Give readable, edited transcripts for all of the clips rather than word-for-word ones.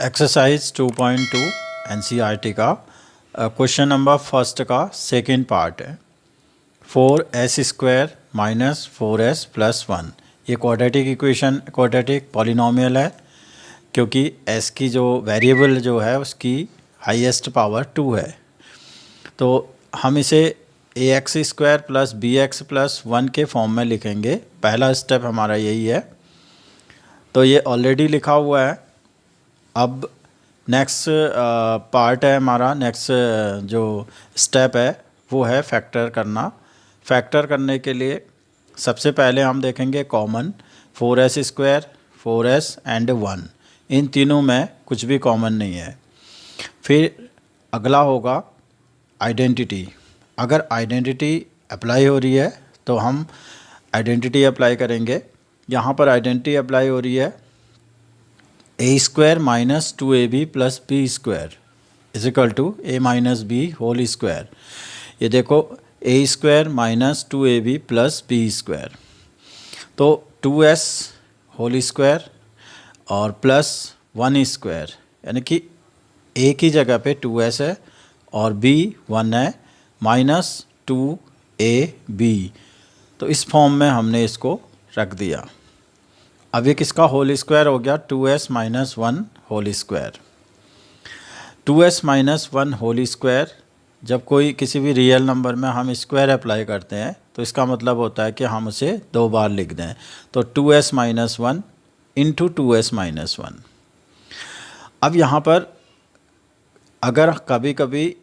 Exercise 2.2 NCERT का question number first का second part है। 4s² माइनस 4s प्लस 1 ये क्वाड्रेटिक इक्वेशन क्वाड्रेटिक पॉलिनोमियल है, क्योंकि s की जो वेरिएबल जो है उसकी हाईएस्ट पावर 2 है। तो हम इसे ax² प्लस bx प्लस 1 के फॉर्म में लिखेंगे। पहला स्टेप हमारा यही है। तो ये ऑलरेडी लिखा हुआ है। अब नेक्स्ट पार्ट है हमारा, नेक्स्ट जो स्टेप है वो है फैक्टर करना। फैक्टर करने के लिए सबसे पहले हम देखेंगे कॉमन 4s², 4s एंड 1, इन तीनों में कुछ भी कॉमन नहीं है। फिर अगला होगा आइडेंटिटी। अगर आइडेंटिटी अप्लाई हो रही है तो हम आइडेंटिटी अप्लाई करेंगे। यहाँ पर आइडेंटिटी अप्लाई हो रही है a² minus 2ab plus b² is equal to a minus b whole square. ये देखो a² minus 2ab plus b², तो 2s होल स्क्वायर और प्लस 1², यानी कि a की जगह पे 2s है और b 1 है, माइनस 2ab। तो इस फॉर्म में हमने इसको रख दिया। अब ये किसका होल स्क्वायर हो गया? 2s minus 1 whole square. 2s minus 1 whole square, जब कोई किसी भी रियल नंबर में हम स्क्वायर अप्लाई करते हैं तो इसका मतलब होता है कि हम उसे दो बार लिख दें। तो 2s minus 1 into 2s minus 1। अब यहाँ पर अगर कभी कभी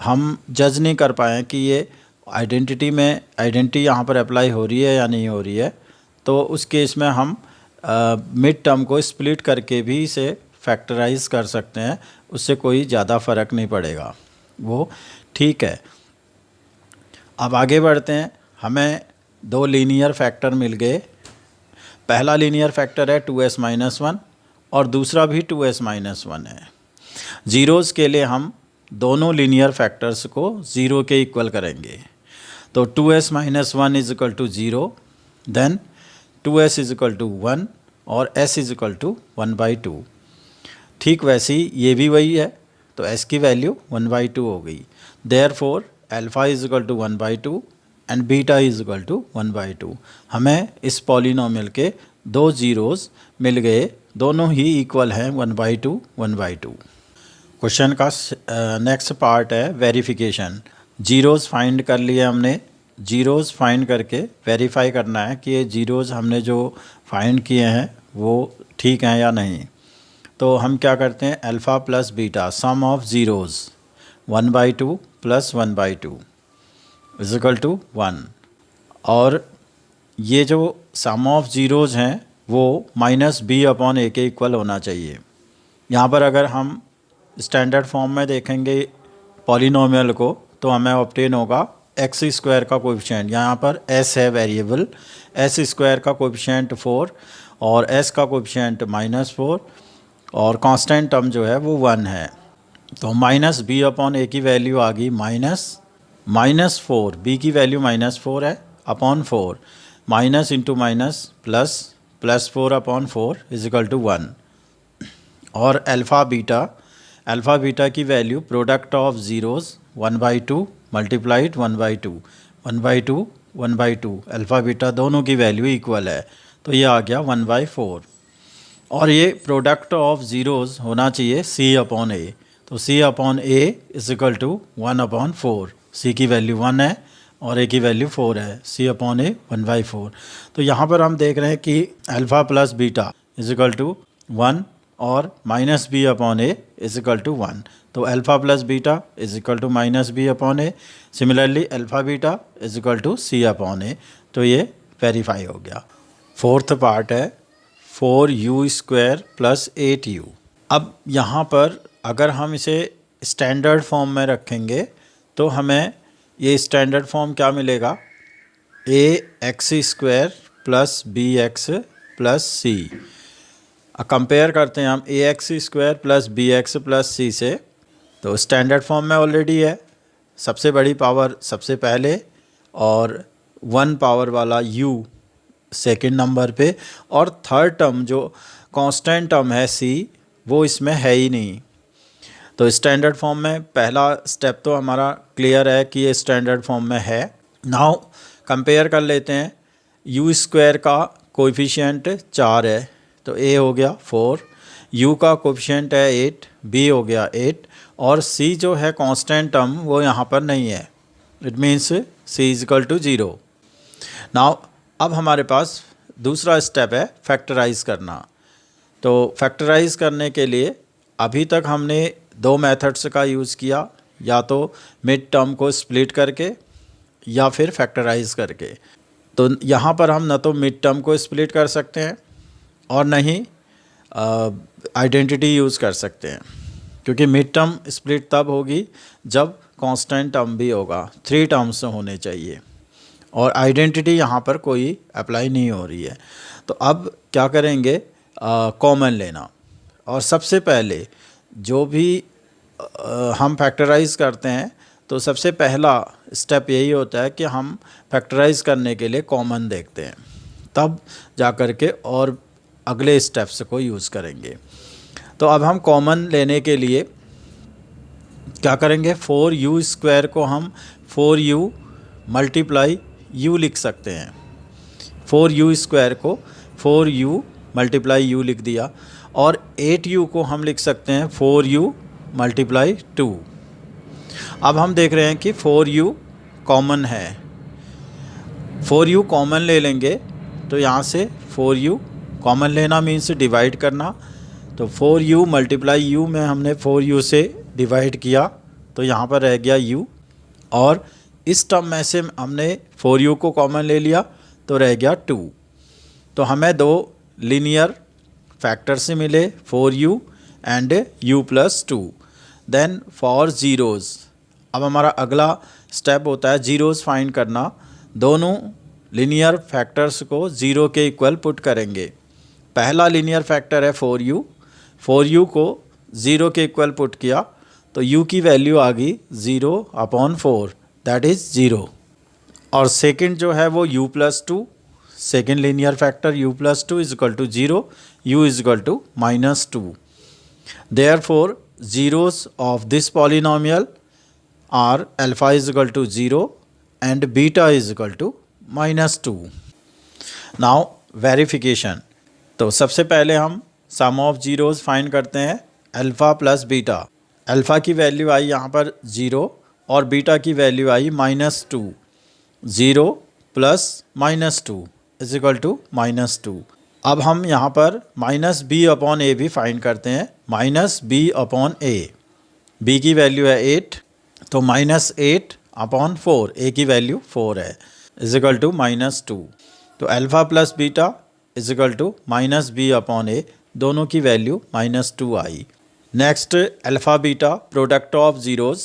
हम जज नहीं कर पाएँ कि ये आइडेंटिटी यहाँ पर अप्लाई हो रही है या नहीं हो रही है, तो उस केस में हम मिड टर्म को स्प्लिट करके भी इसे फैक्टराइज कर सकते हैं। उससे कोई ज़्यादा फ़र्क नहीं पड़ेगा, वो ठीक है। अब आगे बढ़ते हैं। हमें दो लीनियर फैक्टर मिल गए। पहला लीनियर फैक्टर है 2s माइनस 1 और दूसरा भी 2s माइनस 1 है। ज़ीरोज़ के लिए हम दोनों लीनियर फैक्टर्स को ज़ीरो के इक्वल करेंगे। तो 2s minus 1 is equal to 0, then 2s is equal to 1 और s इज इक्वल टू 1/2। ठीक वैसे ही ये भी वही है, तो s की वैल्यू 1/2 हो गई। Therefore alpha is equal to 1/2 and beta is equal to 1/2। हमें इस पॉलिनोमियल के दो ज़ीरोज़ मिल गए, दोनों ही इक्वल हैं 1/2 1/2। क्वेश्चन का नेक्स्ट पार्ट है वेरिफिकेशन। ज़ीरोज़ फाइंड कर लिए हमने। ज़ीरोज़ फाइंड करके वेरीफाई करना है कि ये ज़ीरोज़ हमने जो फाइंड किए हैं वो ठीक हैं या नहीं। तो हम क्या करते हैं, alpha plus beta sum of zeros 1/2 plus 1/2 is equal to 1। और ये जो सम ऑफ ज़ीरोज़ हैं वो माइनस b/a के इक्वल होना चाहिए। यहाँ पर अगर हम स्टैंडर्ड फॉर्म में देखेंगे पॉलिनोमियल को तो हमें ऑब्टेन होगा x² का कोएफिशिएंट, यहाँ पर s है वेरिएबल, s² का कोएफिशिएंट 4 और s का कोएफिशिएंट -4 और कांस्टेंट टर्म जो है वो 1 है। तो माइनस b/a की वैल्यू आ गई -4, b की वैल्यू -4 है upon 4, minus into minus plus 4/4 is equal to 1। और अल्फ़ा बीटा की value product of zeros 1/2 multiplied 1/2 1/2 1/2, alpha beta दोनों की वैल्यू इक्वल है, तो ये आ गया 1/4। और ये प्रोडक्ट ऑफ ज़ीरोज़ होना चाहिए c/a। तो c/a is equal to 1/4। c की वैल्यू 1 है और a की वैल्यू 4 है, c/a 1/4। तो यहाँ पर हम देख रहे हैं कि alpha plus beta is equal to 1 और minus b/a is equal to 1। तो alpha plus beta is equal to minus b/a। Similarly alpha beta is equal to c/a। तो ये वेरीफाई हो गया। फोर्थ पार्ट है 4u² प्लस 8u। अब यहाँ पर अगर हम इसे स्टैंडर्ड फॉर्म में रखेंगे तो हमें ये स्टैंडर्ड फॉर्म क्या मिलेगा, ax² plus bx plus c। Compare करते हैं हम ax² plus bx plus c से। तो स्टैंडर्ड फॉर्म में ऑलरेडी है, सबसे बड़ी पावर सबसे पहले और 1 पावर वाला u सेकंड नंबर पे, और थर्ड टर्म जो कांस्टेंट टर्म है c वो इसमें है ही नहीं। तो स्टैंडर्ड फॉर्म में पहला स्टेप तो हमारा क्लियर है कि ये स्टैंडर्ड फॉर्म में है। नाउ कंपेयर कर लेते हैं। यू स्क्वायर का कोएफिशिएंट 4 है, तो ए हो गया 4, यू का कोएफिशिएंट है 8, बी हो गया 8, और सी जो है कांस्टेंट टर्म वो यहाँ पर नहीं है। It means c is equal to 0। Now अब हमारे पास दूसरा स्टेप है फैक्टराइज करना। तो फैक्टराइज करने के लिए अभी तक हमने दो मेथड्स का यूज़ किया, या तो मिड टर्म को स्प्लिट करके या फिर फैक्टराइज करके। तो यहाँ पर हम न तो मिड टर्म को स्प्लिट कर सकते हैं और न ही आइडेंटिटी यूज़ कर सकते हैं, क्योंकि मिड टर्म स्प्लिट तब होगी जब कांस्टेंट टर्म भी होगा, 3 टर्म्स होने चाहिए, और आइडेंटिटी यहाँ पर कोई अप्लाई नहीं हो रही है। तो अब क्या करेंगे, कॉमन लेना। और सबसे पहले जो भी हम फैक्टराइज करते हैं तो सबसे पहला स्टेप यही होता है कि हम फैक्टराइज करने के लिए कॉमन देखते हैं, तब जा कर के और अगले स्टेप्स को यूज़ करेंगे। तो अब हम कॉमन लेने के लिए क्या करेंगे, 4u स्क्वायर को हम 4u मल्टीप्लाई u लिख सकते हैं। 4u स्क्वायर को 4u मल्टीप्लाई u लिख दिया, और 8u को हम लिख सकते हैं 4u मल्टीप्लाई 2। अब हम देख रहे हैं कि 4u कॉमन है, 4u कॉमन ले लेंगे तो यहाँ से 4u कॉमन लेना मीन्स डिवाइड करना। तो 4u मल्टीप्लाई u में हमने 4u से डिवाइड किया तो यहाँ पर रह गया u, और इस टर्म में से हमने 4u को कॉमन ले लिया तो रह गया 2। तो हमें दो लीनियर फैक्टर से मिले 4u and u plus 2। Then for zeros, अब हमारा अगला स्टेप होता है ज़ीरोज़ फाइंड करना। दोनों लीनियर फैक्टर्स को 0 के इक्वल पुट करेंगे। पहला लीनियर फैक्टर है 4u, 4u को 0 के इक्वल पुट किया तो u की वैल्यू आ गई 0/4, दैट इज़ 0। और सेकंड जो है वो u plus 2, second linear factor u plus 2 is equal to 0, u is equal to -2। Therefore zeros of this polynomial are alpha is equal to 0 and beta is equal to -2। now verification, तो सबसे पहले हम sum of zeros find करते हैं alpha plus beta. Alpha की value आई यहाँ पर 0 और बीटा की वैल्यू आई -2। 0 प्लस -2 इज इक्वल टू -2। अब हम यहाँ पर -b/a भी फाइंड करते हैं, -b/a। b की वैल्यू है 8, तो -8/4, a की वैल्यू 4 है, इज इक्वल टू -2। तो alpha plus beta is equal to -b/a, दोनों की वैल्यू -2 आई। Next alpha beta product of zeros,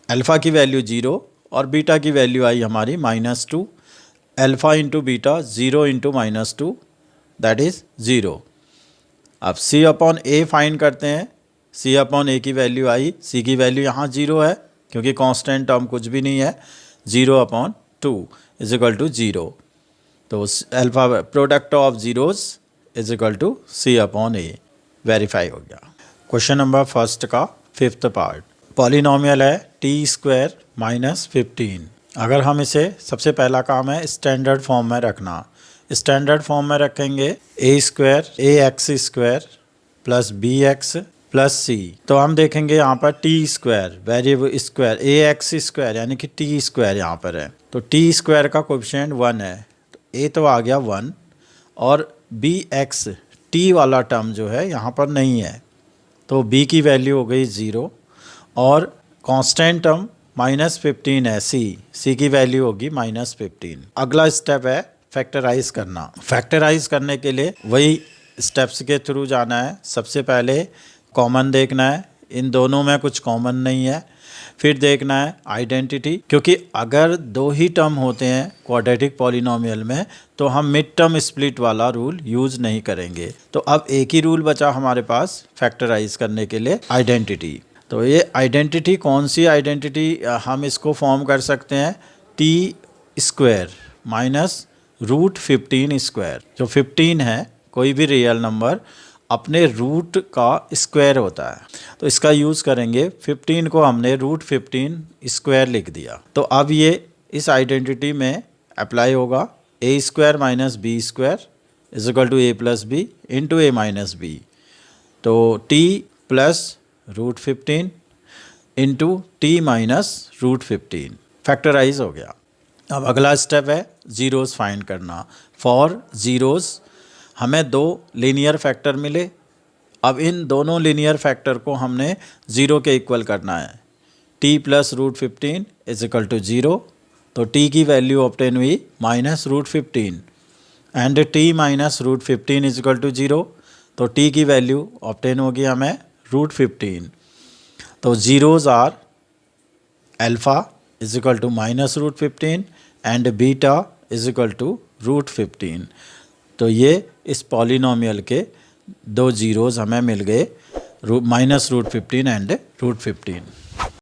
alpha की वैल्यू 0 और बीटा की वैल्यू आई हमारी -2। Alpha into beta 0 into -2 that is 0। अब c/a फाइंड करते हैं। c/a की वैल्यू आई, c की वैल्यू यहाँ 0 है क्योंकि कांस्टेंट टर्म कुछ भी नहीं है, 0/2 इज इक्वल टू 0। तो alpha product of zeros is equal to c/a, verify हो गया। क्वेश्चन नंबर फर्स्ट का 5th पार्ट, पॉलिनोमियल है t² - 15। अगर हम इसे, सबसे पहला काम है स्टैंडर्ड फॉर्म में रखना। स्टैंडर्ड फॉर्म में रखेंगे ax² plus bx plus c। तो हम देखेंगे यहाँ पर t², वेरिएबल स्क्वायर ax² यानी कि t² यहाँ पर है, तो t² का कोएफिशिएंट 1 है, तो a तो आ गया 1, और bx t वाला टर्म जो है यहाँ पर नहीं है, तो b की वैल्यू हो गई 0, और कांस्टेंट टर्म -15 है, c की वैल्यू होगी -15। अगला स्टेप है फैक्टराइज करना। फैक्टराइज करने के लिए वही स्टेप्स के थ्रू जाना है। सबसे पहले कॉमन देखना है, इन दोनों में कुछ कॉमन नहीं है। फिर देखना है आइडेंटिटी, क्योंकि अगर 2 ही टर्म होते हैं क्वाड्रेटिक पॉलिनोमियल में तो हम मिड टर्म स्प्लिट वाला रूल यूज़ नहीं करेंगे। तो अब एक ही रूल बचा हमारे पास फैक्टराइज करने के लिए, आइडेंटिटी। तो ये आइडेंटिटी कौन सी आइडेंटिटी, हम इसको फॉर्म कर सकते हैं t² - √15²। जो 15 है, कोई भी रियल नंबर अपने रूट का स्क्वायर होता है, तो इसका यूज़ करेंगे। 15 को हमने रूट 15 स्क्वायर लिख दिया, तो अब ये इस आइडेंटिटी में अप्लाई होगा। A square minus B square is equal to A plus B into A minus B, तो T plus root 15 into T minus root 15 factorise हो गया। अब अगला स्टेप है ज़ीरोज़ फाइंड करना। फॉर ज़ीरोज़ हमें दो लीनियर फैक्टर मिले। अब इन दोनों लीनियर फैक्टर को हमने ज़ीरो के इक्वल करना है। T plus root 15 is equal to zero, तो टी की वैल्यू ऑब्टेन हुई minus root 15 and t minus root 15 is equal to zero, तो टी की वैल्यू ऑब्टेन होगी हमें रूट 15। तो zeros are alpha is equal to minus root 15 and beta is equal to root 15। तो ये इस पॉलिनोमियल के दो ज़ीरोज़ हमें मिल गए, माइनस रूट 15 एंड रूट 15।